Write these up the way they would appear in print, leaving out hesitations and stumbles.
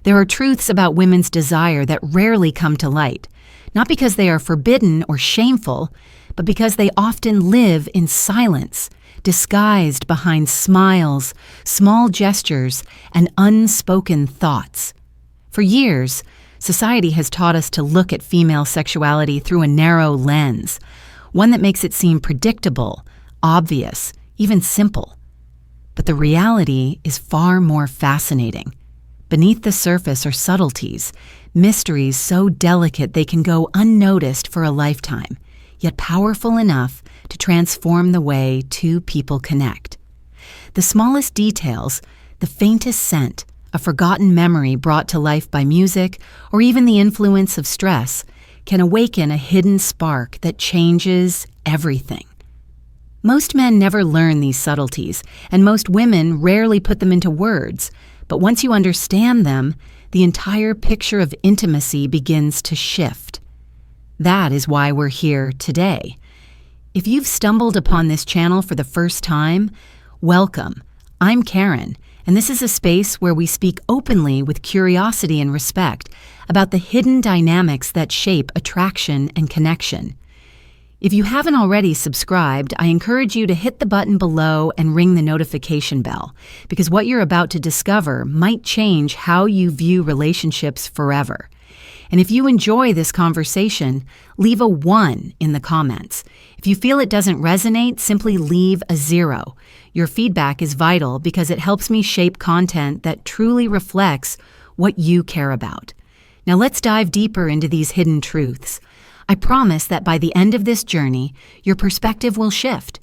There are truths about women's desire that rarely come to light, not because they are forbidden or shameful, but because they often live in silence, disguised behind smiles, small gestures, and unspoken thoughts. For years, society has taught us to look at female sexuality through a narrow lens, one that makes it seem predictable, obvious, even simple. But the reality is far more fascinating. Beneath the surface are subtleties, mysteries so delicate they can go unnoticed for a lifetime, yet powerful enough to transform the way two people connect. The smallest details, the faintest scent, a forgotten memory brought to life by music, or even the influence of stress, can awaken a hidden spark that changes everything. Most men never learn these subtleties, and most women rarely put them into words, but once you understand them, the entire picture of intimacy begins to shift. That is why we're here today. If you've stumbled upon this channel for the first time, welcome. I'm Karen, and this is a space where we speak openly with curiosity and respect about the hidden dynamics that shape attraction and connection. If you haven't already subscribed, I encourage you to hit the button below and ring the notification bell, because what you're about to discover might change how you view relationships forever. And if you enjoy this conversation, leave a 1 in the comments. If you feel it doesn't resonate, simply leave a 0. Your feedback is vital because it helps me shape content that truly reflects what you care about. Now let's dive deeper into these hidden truths. I promise that by the end of this journey, your perspective will shift.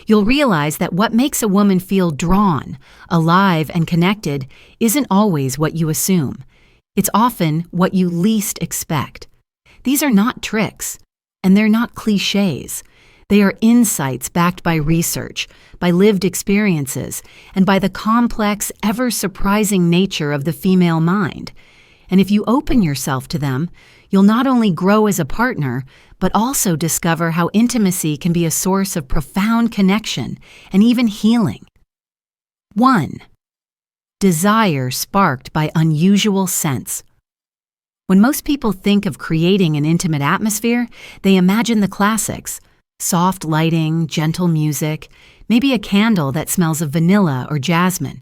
You'll realize that what makes a woman feel drawn, alive, and connected isn't always what you assume. It's often what you least expect. These are not tricks, and they're not cliches. They are insights backed by research, by lived experiences, and by the complex, ever-surprising nature of the female mind. And if you open yourself to them, you'll not only grow as a partner, but also discover how intimacy can be a source of profound connection and even healing. 1. Desire sparked by unusual scents. When most people think of creating an intimate atmosphere, they imagine the classics: soft lighting, gentle music, maybe a candle that smells of vanilla or jasmine.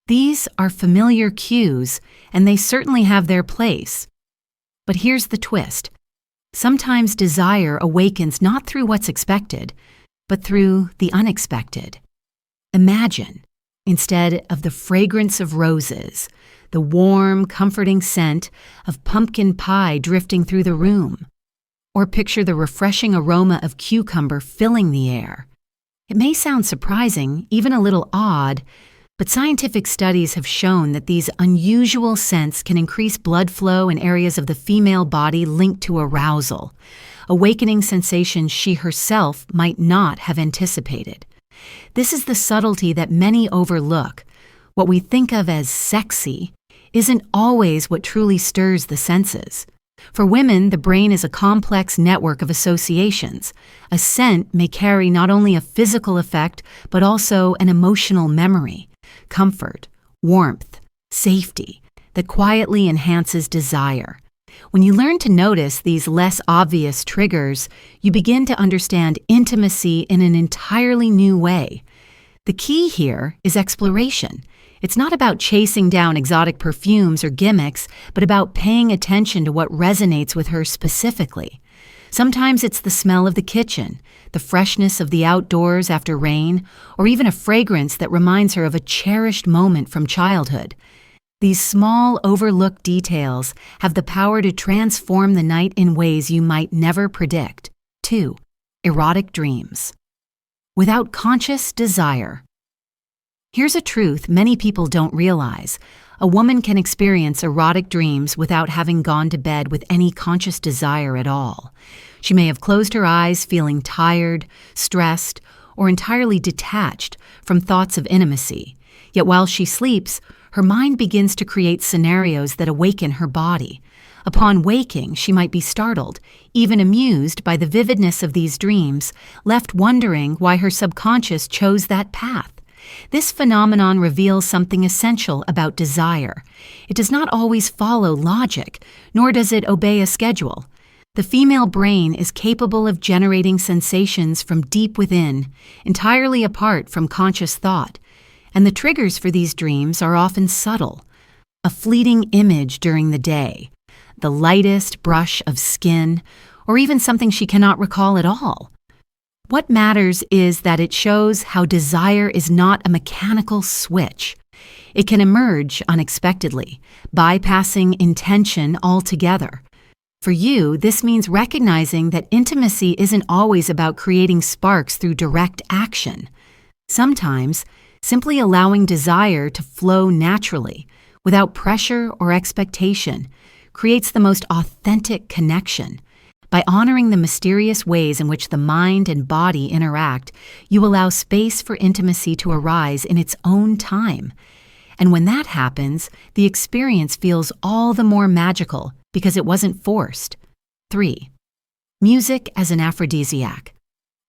These are familiar cues, and they certainly have their place. But here's the twist. Sometimes desire awakens not through what's expected, but through the unexpected. Imagine, instead of the fragrance of roses, the warm, comforting scent of pumpkin pie drifting through the room. Or picture the refreshing aroma of cucumber filling the air. It may sound surprising, even a little odd, but scientific studies have shown that these unusual scents can increase blood flow in areas of the female body linked to arousal, awakening sensations she herself might not have anticipated. This is the subtlety that many overlook. What we think of as sexy isn't always what truly stirs the senses. For women, the brain is a complex network of associations. A scent may carry not only a physical effect, but also an emotional memory. Comfort, warmth, safety that quietly enhances desire. When you learn to notice these less obvious triggers, you begin to understand intimacy in an entirely new way. The key here is exploration. It's not about chasing down exotic perfumes or gimmicks, but about paying attention to what resonates with her specifically. Sometimes it's the smell of the kitchen, the freshness of the outdoors after rain, or even a fragrance that reminds her of a cherished moment from childhood. These small, overlooked details have the power to transform the night in ways you might never predict. 2. Erotic dreams. Without conscious desire. Here's a truth many people don't realize. A woman can experience erotic dreams without having gone to bed with any conscious desire at all. She may have closed her eyes feeling tired, stressed, or entirely detached from thoughts of intimacy. Yet while she sleeps, her mind begins to create scenarios that awaken her body. Upon waking, she might be startled, even amused by the vividness of these dreams, left wondering why her subconscious chose that path. This phenomenon reveals something essential about desire. It does not always follow logic, nor does it obey a schedule. The female brain is capable of generating sensations from deep within, entirely apart from conscious thought, and the triggers for these dreams are often subtle. A fleeting image during the day, the lightest brush of skin, or even something she cannot recall at all. What matters is that it shows how desire is not a mechanical switch. It can emerge unexpectedly, bypassing intention altogether. For you, this means recognizing that intimacy isn't always about creating sparks through direct action. Sometimes, simply allowing desire to flow naturally, without pressure or expectation, creates the most authentic connection. By honoring the mysterious ways in which the mind and body interact, you allow space for intimacy to arise in its own time. And when that happens, the experience feels all the more magical because it wasn't forced. 3. Music as an aphrodisiac.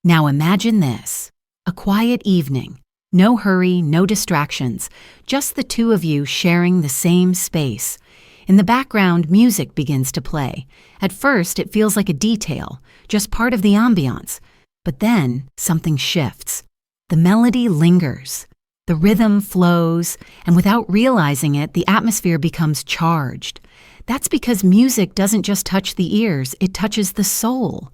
Now imagine this: a quiet evening. No hurry, no distractions, just the two of you sharing the same space. In the background, music begins to play. At first, it feels like a detail, just part of the ambiance. But then, something shifts. The melody lingers. The rhythm flows, and without realizing it, the atmosphere becomes charged. That's because music doesn't just touch the ears, it touches the soul.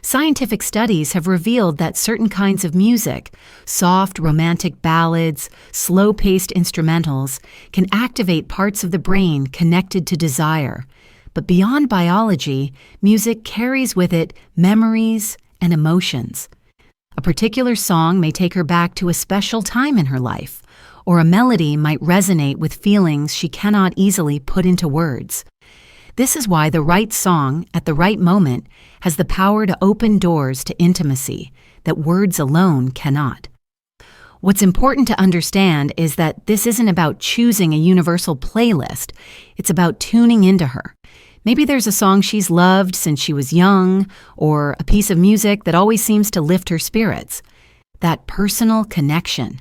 Scientific studies have revealed that certain kinds of music, soft romantic ballads, slow-paced instrumentals, can activate parts of the brain connected to desire. But beyond biology, music carries with it memories and emotions. A particular song may take her back to a special time in her life, or a melody might resonate with feelings she cannot easily put into words. This is why the right song, at the right moment, has the power to open doors to intimacy that words alone cannot. What's important to understand is that this isn't about choosing a universal playlist. It's about tuning into her. Maybe there's a song she's loved since she was young, or a piece of music that always seems to lift her spirits. That personal connection,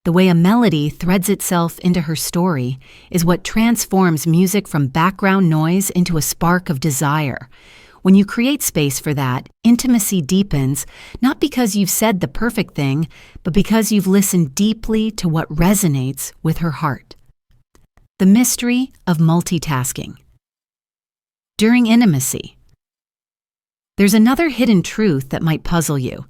the way a melody threads itself into her story, is what transforms music from background noise into a spark of desire. When you create space for that, intimacy deepens, not because you've said the perfect thing, but because you've listened deeply to what resonates with her heart. The mystery of multitasking. During intimacy. There's another hidden truth that might puzzle you.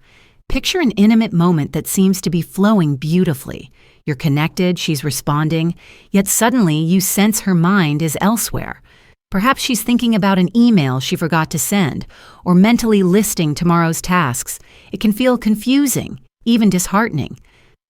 Picture an intimate moment that seems to be flowing beautifully. You're connected, she's responding, yet suddenly you sense her mind is elsewhere. Perhaps she's thinking about an email she forgot to send, or mentally listing tomorrow's tasks. It can feel confusing, even disheartening.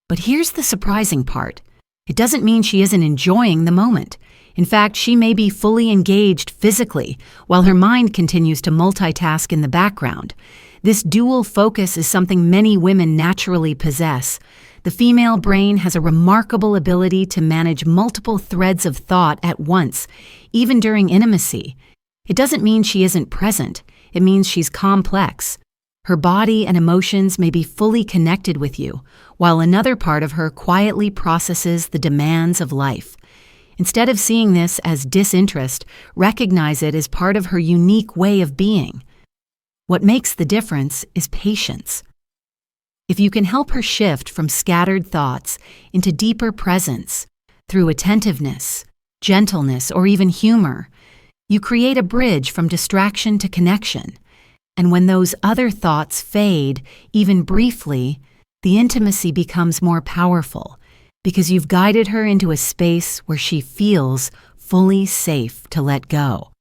But here's the surprising part. It doesn't mean she isn't enjoying the moment. In fact, she may be fully engaged physically, while her mind continues to multitask in the background. This dual focus is something many women naturally possess. The female brain has a remarkable ability to manage multiple threads of thought at once, even during intimacy. It doesn't mean she isn't present. It means she's complex. Her body and emotions may be fully connected with you, while another part of her quietly processes the demands of life. Instead of seeing this as disinterest, recognize it as part of her unique way of being. What makes the difference is patience. If you can help her shift from scattered thoughts into deeper presence through attentiveness, gentleness, or even humor, you create a bridge from distraction to connection. And when those other thoughts fade, even briefly, the intimacy becomes more powerful because you've guided her into a space where she feels fully safe to let go.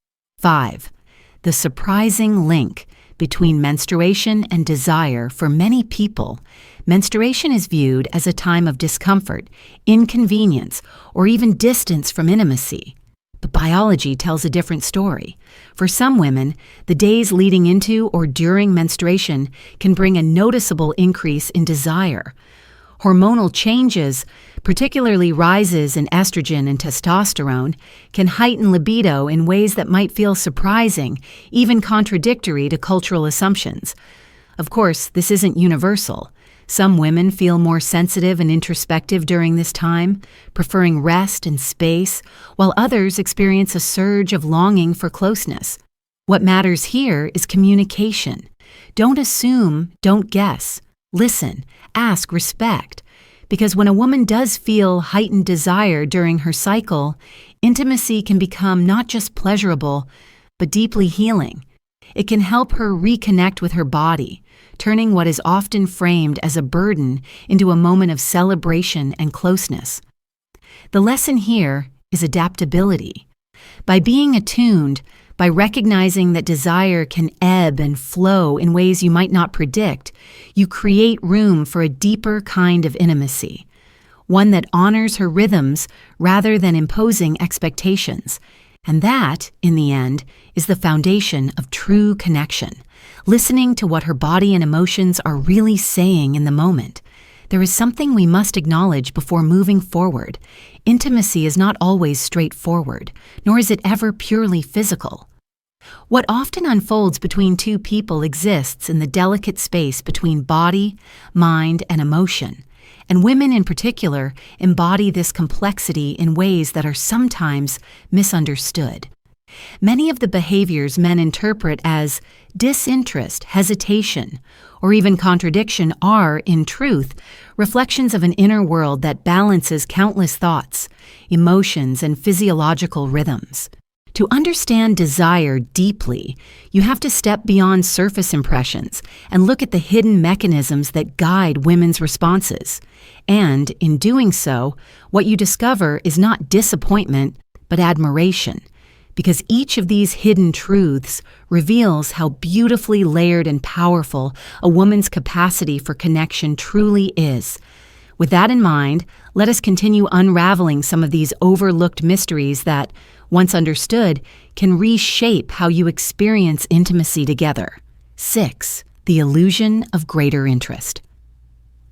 5. The surprising link between menstruation and desire. For many people, menstruation is viewed as a time of discomfort, inconvenience, or even distance from intimacy. But biology tells a different story. For some women, the days leading into or during menstruation can bring a noticeable increase in desire. Hormonal changes, particularly rises in estrogen and testosterone, can heighten libido in ways that might feel surprising, even contradictory to cultural assumptions. Of course, this isn't universal. Some women feel more sensitive and introspective during this time, preferring rest and space, while others experience a surge of longing for closeness. What matters here is communication. Don't assume, don't guess. Listen, ask, respect. Because when a woman does feel heightened desire during her cycle, intimacy can become not just pleasurable, but deeply healing. It can help her reconnect with her body, turning what is often framed as a burden into a moment of celebration and closeness. The lesson here is adaptability. By being attuned, by recognizing that desire can ebb and flow in ways you might not predict, you create room for a deeper kind of intimacy, one that honors her rhythms rather than imposing expectations. And that, in the end, is the foundation of true connection, listening to what her body and emotions are really saying in the moment. There is something we must acknowledge before moving forward. Intimacy is not always straightforward, nor is it ever purely physical. What often unfolds between two people exists in the delicate space between body, mind, and emotion, and women in particular embody this complexity in ways that are sometimes misunderstood. Many of the behaviors men interpret as disinterest, hesitation, or even contradiction are, in truth, reflections of an inner world that balances countless thoughts, emotions, and physiological rhythms. To understand desire deeply, you have to step beyond surface impressions and look at the hidden mechanisms that guide women's responses. And, in doing so, what you discover is not disappointment, but admiration, because each of these hidden truths reveals how beautifully layered and powerful a woman's capacity for connection truly is. With that in mind, let us continue unraveling some of these overlooked mysteries that, once understood, can reshape how you experience intimacy together. 6. The illusion of greater interest.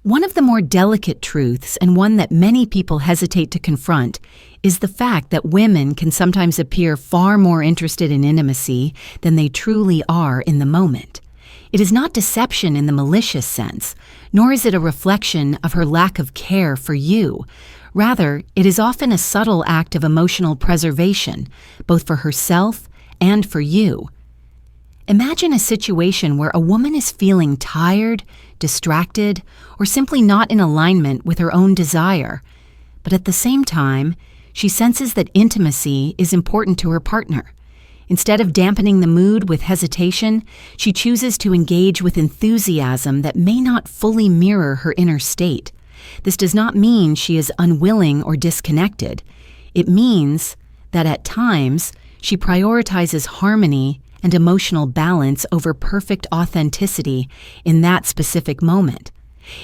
One of the more delicate truths, and one that many people hesitate to confront, is the fact that women can sometimes appear far more interested in intimacy than they truly are in the moment. It is not deception in the malicious sense, nor is it a reflection of her lack of care for you. Rather, it is often a subtle act of emotional preservation, both for herself and for you. Imagine a situation where a woman is feeling tired, distracted, or simply not in alignment with her own desire, but at the same time, she senses that intimacy is important to her partner. Instead of dampening the mood with hesitation, she chooses to engage with enthusiasm that may not fully mirror her inner state. This does not mean she is unwilling or disconnected. It means that at times she prioritizes harmony and emotional balance over perfect authenticity in that specific moment.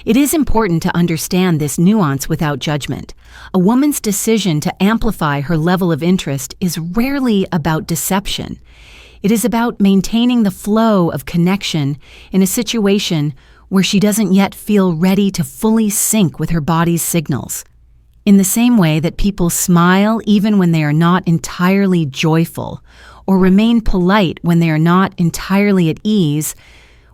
It is important to understand this nuance without judgment. A woman's decision to amplify her level of interest is rarely about deception. It is about maintaining the flow of connection in a situation where she doesn't yet feel ready to fully sync with her body's signals. In the same way that people smile even when they are not entirely joyful, or remain polite when they are not entirely at ease,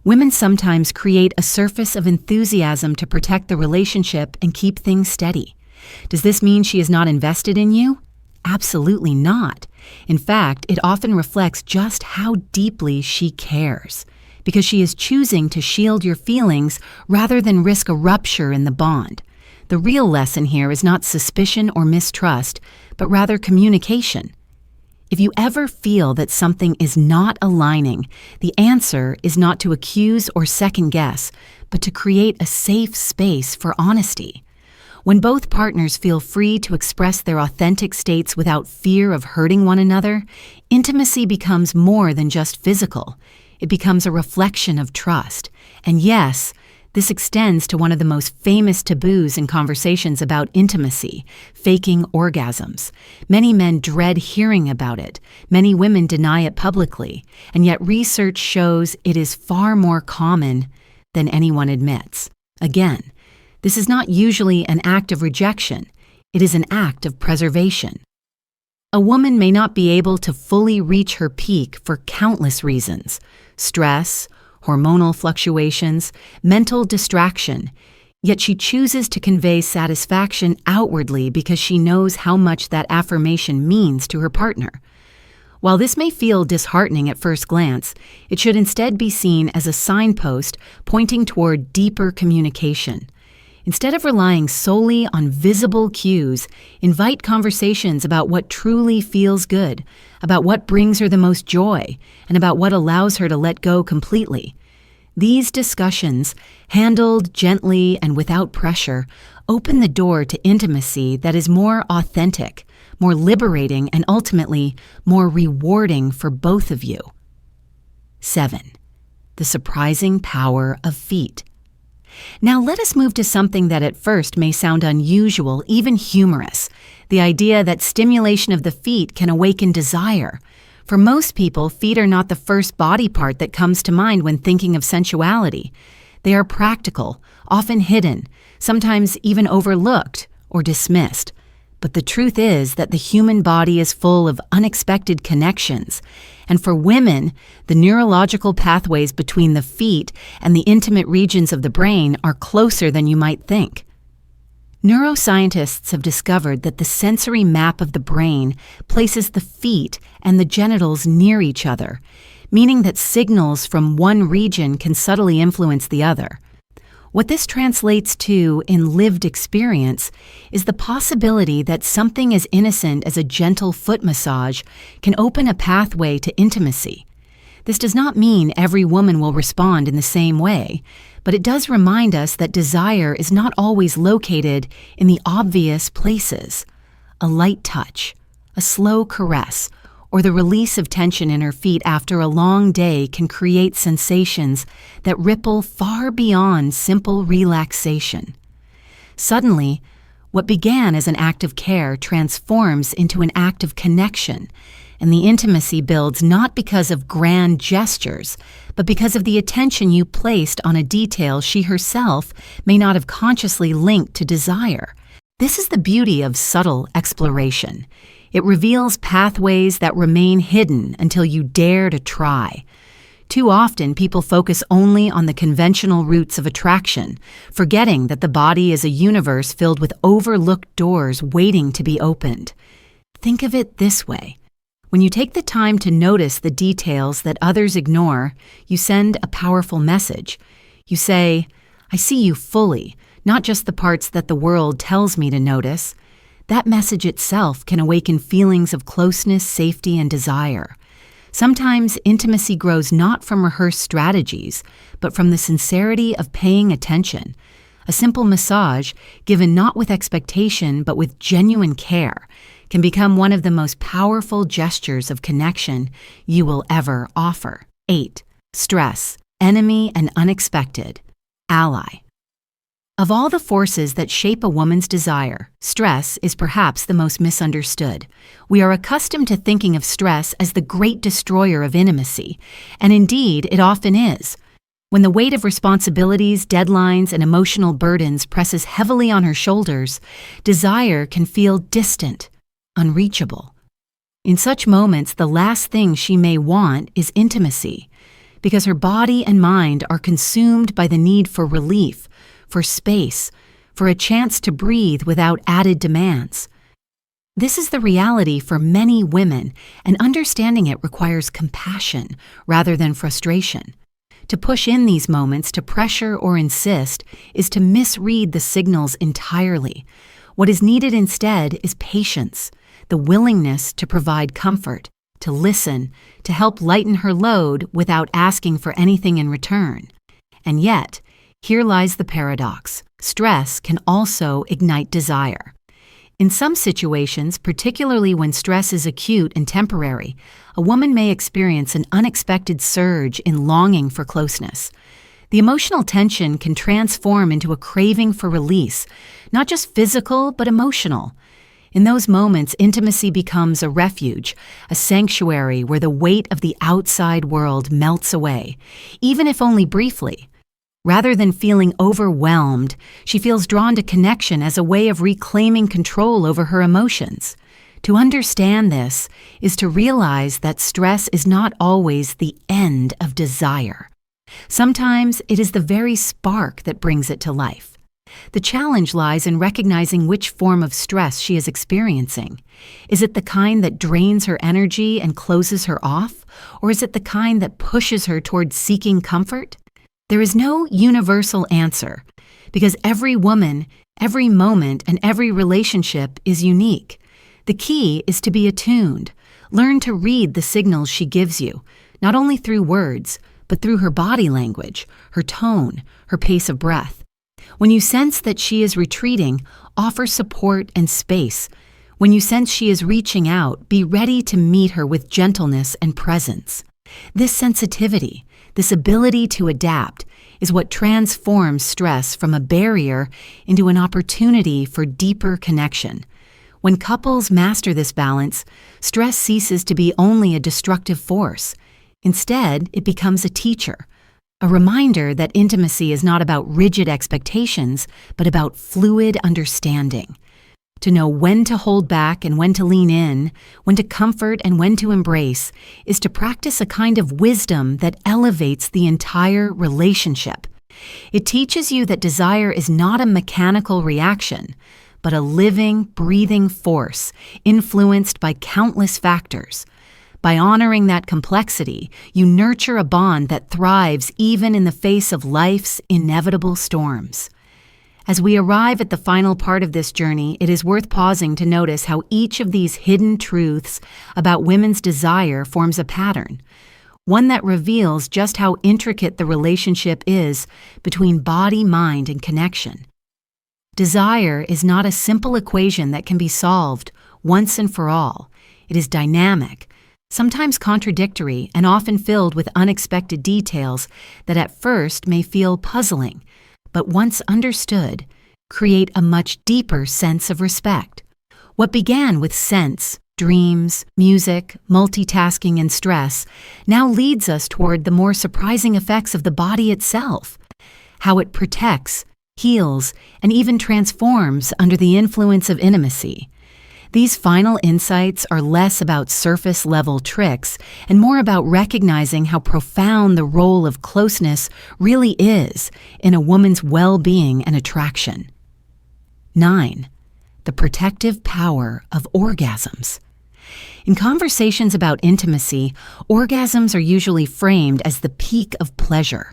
women sometimes create a surface of enthusiasm to protect the relationship and keep things steady. Does this mean she is not invested in you? Absolutely not. In fact, it often reflects just how deeply she cares, because she is choosing to shield your feelings rather than risk a rupture in the bond. The real lesson here is not suspicion or mistrust, but rather communication. If you ever feel that something is not aligning, the answer is not to accuse or second guess, but to create a safe space for honesty. When both partners feel free to express their authentic states without fear of hurting one another, intimacy becomes more than just physical. It becomes a reflection of trust. And yes, this extends to one of the most famous taboos in conversations about intimacy, faking orgasms. Many men dread hearing about it. Many women deny it publicly. And yet research shows it is far more common than anyone admits. Again, this is not usually an act of rejection. It is an act of preservation. A woman may not be able to fully reach her peak for countless reasons: stress, hormonal fluctuations, mental distraction. Yet she chooses to convey satisfaction outwardly because she knows how much that affirmation means to her partner. While this may feel disheartening at first glance, it should instead be seen as a signpost pointing toward deeper communication. Instead of relying solely on visible cues, invite conversations about what truly feels good, about what brings her the most joy, and about what allows her to let go completely. These discussions, handled gently and without pressure, open the door to intimacy that is more authentic, more liberating, and ultimately more rewarding for both of you. 7. The surprising power of feet. Now let us move to something that at first may sound unusual, even humorous, the idea that stimulation of the feet can awaken desire. For most people, feet are not the first body part that comes to mind when thinking of sensuality. They are practical, often hidden, sometimes even overlooked or dismissed. But the truth is that the human body is full of unexpected connections. And for women, the neurological pathways between the feet and the intimate regions of the brain are closer than you might think. Neuroscientists have discovered that the sensory map of the brain places the feet and the genitals near each other, meaning that signals from one region can subtly influence the other. What this translates to in lived experience is the possibility that something as innocent as a gentle foot massage can open a pathway to intimacy. This does not mean every woman will respond in the same way, but it does remind us that desire is not always located in the obvious places. A light touch, a slow caress, or the release of tension in her feet after a long day can create sensations that ripple far beyond simple relaxation. Suddenly, what began as an act of care transforms into an act of connection, and the intimacy builds not because of grand gestures, but because of the attention you placed on a detail she herself may not have consciously linked to desire. This is the beauty of subtle exploration. It reveals pathways that remain hidden until you dare to try. Too often, people focus only on the conventional routes of attraction, forgetting that the body is a universe filled with overlooked doors waiting to be opened. Think of it this way. When you take the time to notice the details that others ignore, you send a powerful message. You say, "I see you fully, not just the parts that the world tells me to notice." That message itself can awaken feelings of closeness, safety, and desire. Sometimes intimacy grows not from rehearsed strategies, but from the sincerity of paying attention. A simple massage, given not with expectation but with genuine care, can become one of the most powerful gestures of connection you will ever offer. 8. Stress, enemy and unexpected, ally. Of all the forces that shape a woman's desire, stress is perhaps the most misunderstood. We are accustomed to thinking of stress as the great destroyer of intimacy, and indeed it often is. When the weight of responsibilities, deadlines, and emotional burdens presses heavily on her shoulders, desire can feel distant, unreachable. In such moments, the last thing she may want is intimacy, because her body and mind are consumed by the need for relief, for space, for a chance to breathe without added demands. This is the reality for many women, and understanding it requires compassion rather than frustration. To push in these moments to pressure or insist is to misread the signals entirely. What is needed instead is patience, the willingness to provide comfort, to listen, to help lighten her load without asking for anything in return. And yet, here lies the paradox. Stress can also ignite desire. In some situations, particularly when stress is acute and temporary, a woman may experience an unexpected surge in longing for closeness. The emotional tension can transform into a craving for release, not just physical, but emotional. In those moments, intimacy becomes a refuge, a sanctuary where the weight of the outside world melts away, even if only briefly. Rather than feeling overwhelmed, she feels drawn to connection as a way of reclaiming control over her emotions. To understand this is to realize that stress is not always the end of desire. Sometimes it is the very spark that brings it to life. The challenge lies in recognizing which form of stress she is experiencing. Is it the kind that drains her energy and closes her off, or is it the kind that pushes her toward seeking comfort? There is no universal answer, because every woman, every moment, and every relationship is unique. The key is to be attuned. Learn to read the signals she gives you, not only through words, but through her body language, her tone, her pace of breath. When you sense that she is retreating, offer support and space. When you sense she is reaching out, be ready to meet her with gentleness and presence. This sensitivity, this ability to adapt, is what transforms stress from a barrier into an opportunity for deeper connection. When couples master this balance, stress ceases to be only a destructive force. Instead, it becomes a teacher, a reminder that intimacy is not about rigid expectations, but about fluid understanding. To know when to hold back and when to lean in, when to comfort and when to embrace, is to practice a kind of wisdom that elevates the entire relationship. It teaches you that desire is not a mechanical reaction, but a living, breathing force influenced by countless factors. By honoring that complexity, you nurture a bond that thrives even in the face of life's inevitable storms. As we arrive at the final part of this journey, it is worth pausing to notice how each of these hidden truths about women's desire forms a pattern, one that reveals just how intricate the relationship is between body, mind, and connection. Desire is not a simple equation that can be solved once and for all. It is dynamic, sometimes contradictory, and often filled with unexpected details that at first may feel puzzling, but once understood, create a much deeper sense of respect. What began with sense, dreams, music, multitasking, and stress now leads us toward the more surprising effects of the body itself, how it protects, heals, and even transforms under the influence of intimacy. These final insights are less about surface-level tricks and more about recognizing how profound the role of closeness really is in a woman's well-being and attraction. 9. The protective power of orgasms. In conversations about intimacy, orgasms are usually framed as the peak of pleasure,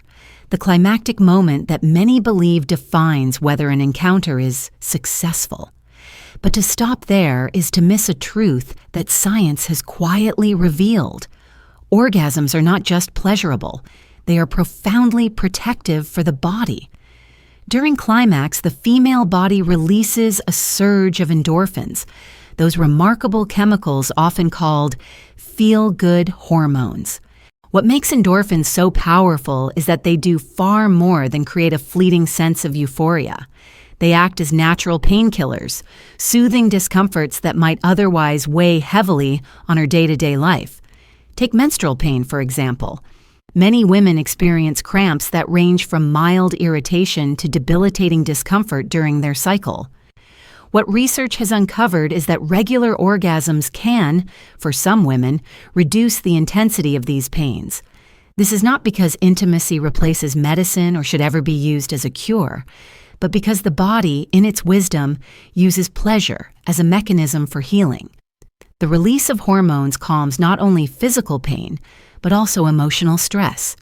the climactic moment that many believe defines whether an encounter is successful. But to stop there is to miss a truth that science has quietly revealed. Orgasms are not just pleasurable, they are profoundly protective for the body. During climax, the female body releases a surge of endorphins, those remarkable chemicals often called feel-good hormones. What makes endorphins so powerful is that they do far more than create a fleeting sense of euphoria. They act as natural painkillers, soothing discomforts that might otherwise weigh heavily on our day-to-day life. Take menstrual pain, for example. Many women experience cramps that range from mild irritation to debilitating discomfort during their cycle. What research has uncovered is that regular orgasms can, for some women, reduce the intensity of these pains. This is not because intimacy replaces medicine or should ever be used as a cure, but because the body, in its wisdom, uses pleasure as a mechanism for healing. The release of hormones calms not only physical pain, but also emotional stress,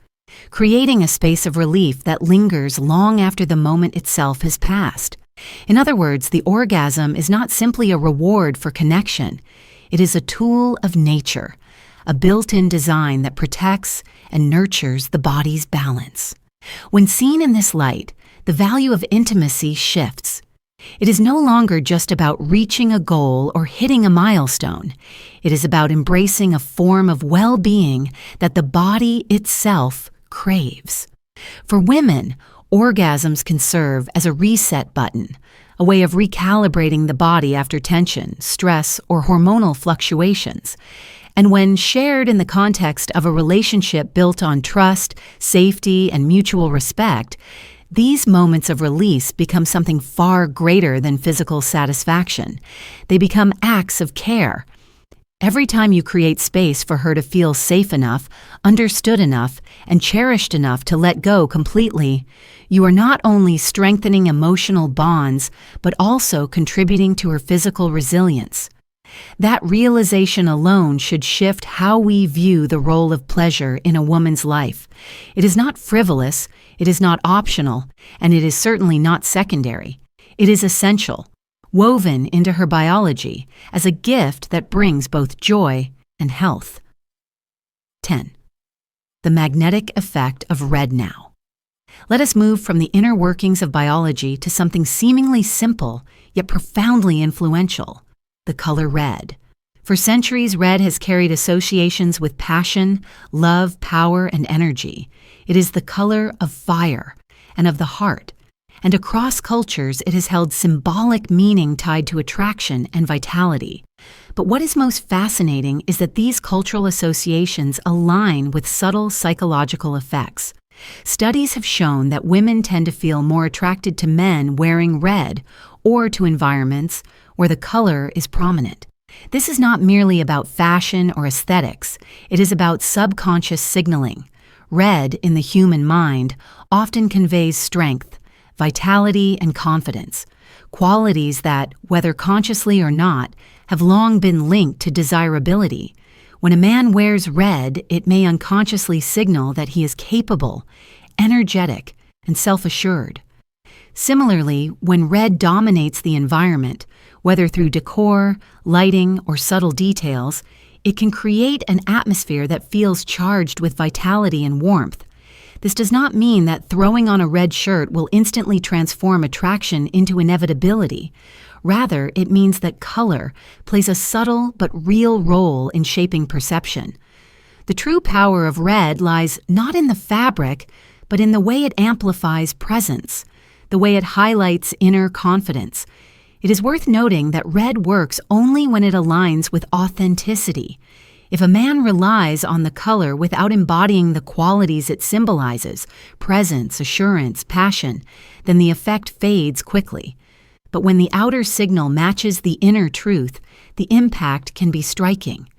creating a space of relief that lingers long after the moment itself has passed. In other words, the orgasm is not simply a reward for connection. It is a tool of nature, a built-in design that protects and nurtures the body's balance. When seen in this light, the value of intimacy shifts. It is no longer just about reaching a goal or hitting a milestone. It is about embracing a form of well-being that the body itself craves. For women, orgasms can serve as a reset button, a way of recalibrating the body after tension, stress, or hormonal fluctuations. And when shared in the context of a relationship built on trust, safety, and mutual respect, these moments of release become something far greater than physical satisfaction. They become acts of care. Every time you create space for her to feel safe enough, understood enough, and cherished enough to let go completely, you are not only strengthening emotional bonds, but also contributing to her physical resilience. That realization alone should shift how we view the role of pleasure in a woman's life. It is not frivolous, it is not optional, and it is certainly not secondary. It is essential, woven into her biology as a gift that brings both joy and health. 10. The magnetic effect of red now. Let us move from the inner workings of biology to something seemingly simple, yet profoundly influential: the color red. For centuries, red has carried associations with passion, love, power, and energy. It is the color of fire and of the heart, and across cultures it has held symbolic meaning tied to attraction and vitality. But what is most fascinating is that these cultural associations align with subtle psychological effects. Studies have shown that women tend to feel more attracted to men wearing red or to environments where the color is prominent. This is not merely about fashion or aesthetics. It is about subconscious signaling. Red, in the human mind, often conveys strength, vitality, and confidence, qualities that, whether consciously or not, have long been linked to desirability. When a man wears red, it may unconsciously signal that he is capable, energetic, and self-assured. Similarly, when red dominates the environment, whether through decor, lighting, or subtle details, it can create an atmosphere that feels charged with vitality and warmth. This does not mean that throwing on a red shirt will instantly transform attraction into inevitability. Rather, it means that color plays a subtle but real role in shaping perception. The true power of red lies not in the fabric, but in the way it amplifies presence, the way it highlights inner confidence. It is worth noting that red works only when it aligns with authenticity. If a man relies on the color without embodying the qualities it symbolizes, presence, assurance, passion, then the effect fades quickly. But when the outer signal matches the inner truth, the impact can be striking.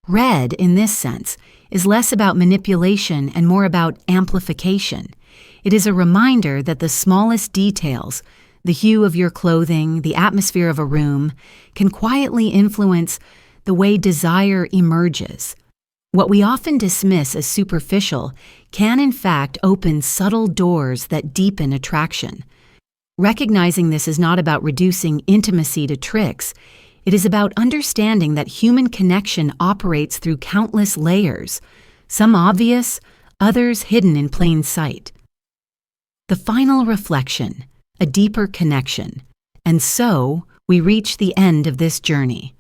Red, in this sense, is less about manipulation and more about amplification. It is a reminder that the smallest details, the hue of your clothing, the atmosphere of a room, can quietly influence the way desire emerges. What we often dismiss as superficial can in fact open subtle doors that deepen attraction. Recognizing this is not about reducing intimacy to tricks. It is about understanding that human connection operates through countless layers, some obvious, others hidden in plain sight. The final reflection, a deeper connection. And so, we reach the end of this journey.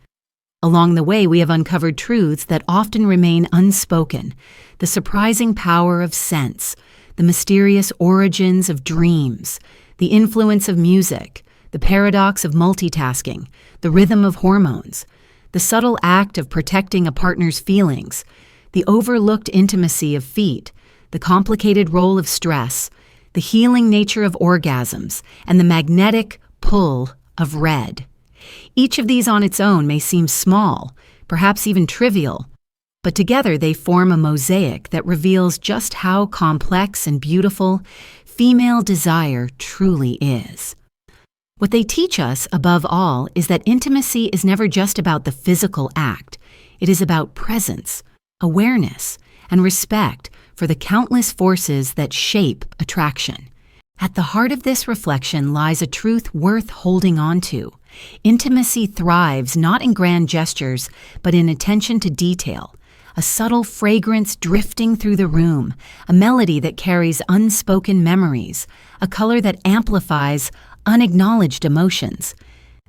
Along the way, we have uncovered truths that often remain unspoken: the surprising power of sense, the mysterious origins of dreams, the influence of music, the paradox of multitasking, the rhythm of hormones, the subtle act of protecting a partner's feelings, the overlooked intimacy of feet, the complicated role of stress, the healing nature of orgasms, and the magnetic pull of red. Each of these on its own may seem small, perhaps even trivial, but together they form a mosaic that reveals just how complex and beautiful female desire truly is. What they teach us, above all, is that intimacy is never just about the physical act. It is about presence, awareness, and respect for the countless forces that shape attraction. At the heart of this reflection lies a truth worth holding on to. Intimacy thrives not in grand gestures, but in attention to detail, a subtle fragrance drifting through the room, a melody that carries unspoken memories, a color that amplifies unacknowledged emotions.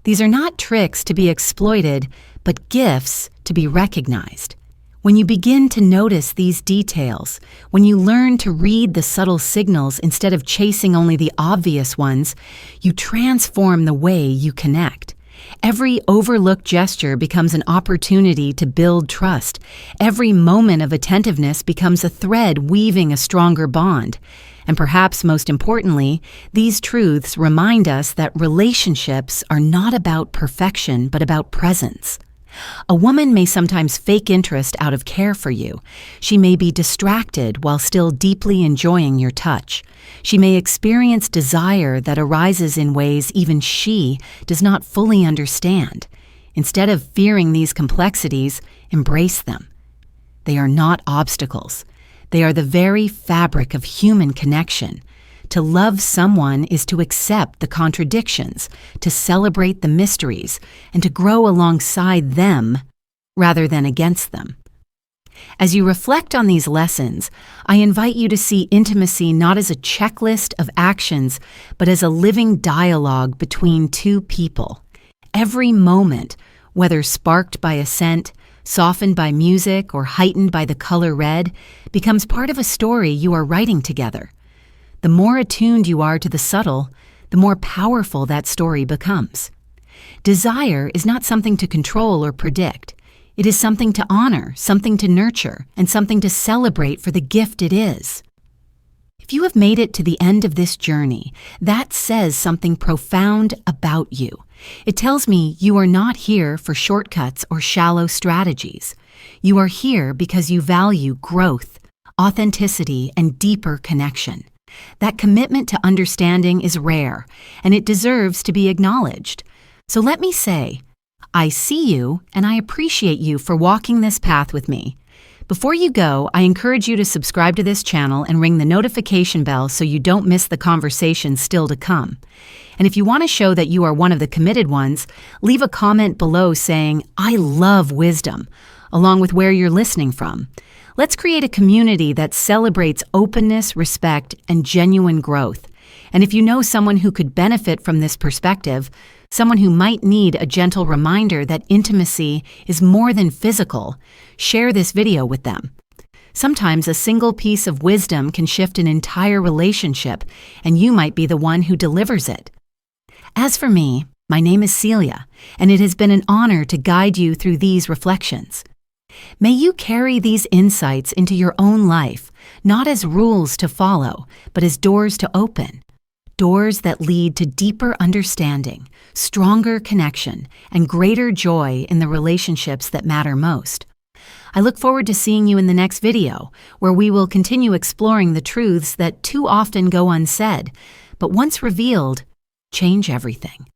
These are not tricks to be exploited, but gifts to be recognized. When you begin to notice these details, when you learn to read the subtle signals instead of chasing only the obvious ones, you transform the way you connect. Every overlooked gesture becomes an opportunity to build trust. Every moment of attentiveness becomes a thread weaving a stronger bond. And perhaps most importantly, these truths remind us that relationships are not about perfection, but about presence. A woman may sometimes fake interest out of care for you. She may be distracted while still deeply enjoying your touch. She may experience desire that arises in ways even she does not fully understand. Instead of fearing these complexities, embrace them. They are not obstacles. They are the very fabric of human connection. To love someone is to accept the contradictions, to celebrate the mysteries, and to grow alongside them rather than against them. As you reflect on these lessons, I invite you to see intimacy not as a checklist of actions, but as a living dialogue between two people. Every moment, whether sparked by a scent, softened by music, or heightened by the color red, becomes part of a story you are writing together. The more attuned you are to the subtle, the more powerful that story becomes. Desire is not something to control or predict. It is something to honor, something to nurture, and something to celebrate for the gift it is. If you have made it to the end of this journey, that says something profound about you. It tells me you are not here for shortcuts or shallow strategies. You are here because you value growth, authenticity, and deeper connection. That commitment to understanding is rare, and it deserves to be acknowledged. So let me say, I see you and I appreciate you for walking this path with me. Before you go, I encourage you to subscribe to this channel and ring the notification bell so you don't miss the conversations still to come. And if you want to show that you are one of the committed ones, leave a comment below saying, I love wisdom, along with where you're listening from. Let's create a community that celebrates openness, respect, and genuine growth. And if you know someone who could benefit from this perspective, someone who might need a gentle reminder that intimacy is more than physical, share this video with them. Sometimes a single piece of wisdom can shift an entire relationship, and you might be the one who delivers it. As for me, my name is Celia, and it has been an honor to guide you through these reflections. May you carry these insights into your own life, not as rules to follow, but as doors to open. Doors that lead to deeper understanding, stronger connection, and greater joy in the relationships that matter most. I look forward to seeing you in the next video, where we will continue exploring the truths that too often go unsaid, but once revealed, change everything.